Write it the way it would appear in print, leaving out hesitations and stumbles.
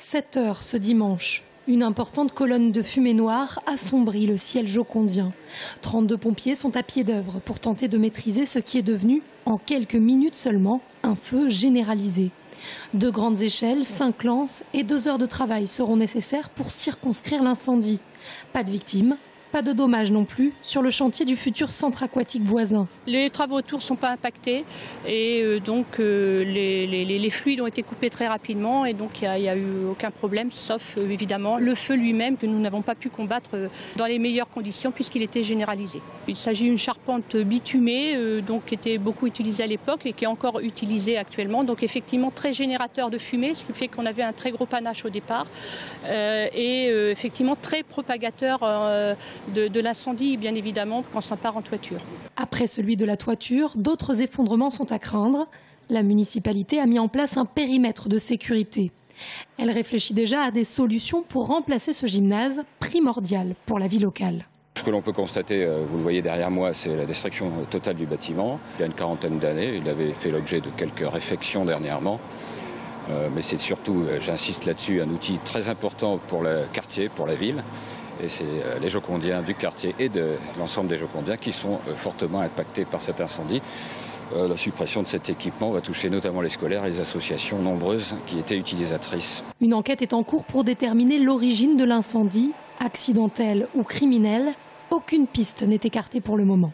7 heures ce dimanche. Une importante colonne de fumée noire assombrit le ciel jocondien. 32 pompiers sont à pied d'œuvre pour tenter de maîtriser ce qui est devenu, en quelques minutes seulement, un feu généralisé. 2 grandes échelles, 5 lances et 2 heures de travail seront nécessaires pour circonscrire l'incendie. Pas de victimes. Pas de dommages non plus sur le chantier du futur centre aquatique voisin. Les travaux autour ne sont pas impactés et les fluides ont été coupés très rapidement et donc il n'y a eu aucun problème sauf évidemment le feu lui-même que nous n'avons pas pu combattre dans les meilleures conditions puisqu'il était généralisé. Il s'agit d'une charpente bitumée qui était beaucoup utilisée à l'époque et qui est encore utilisée actuellement. Donc effectivement très générateur de fumée, ce qui fait qu'on avait un très gros panache au départ effectivement très propagateur de l'incendie, bien évidemment, quand ça part en toiture. Après celui de la toiture, d'autres effondrements sont à craindre. La municipalité a mis en place un périmètre de sécurité. Elle réfléchit déjà à des solutions pour remplacer ce gymnase primordial pour la vie locale. Ce que l'on peut constater, vous le voyez derrière moi, c'est la destruction totale du bâtiment. Il y a une quarantaine d'années, il avait fait l'objet de quelques réfections dernièrement. Mais c'est surtout, j'insiste là-dessus, un outil très important pour le quartier, pour la ville. Et c'est les Jocondiens du quartier et de l'ensemble des Jocondiens qui sont fortement impactés par cet incendie. La suppression de cet équipement va toucher notamment les scolaires et les associations nombreuses qui étaient utilisatrices. Une enquête est en cours pour déterminer l'origine de l'incendie, accidentelle ou criminelle. Aucune piste n'est écartée pour le moment.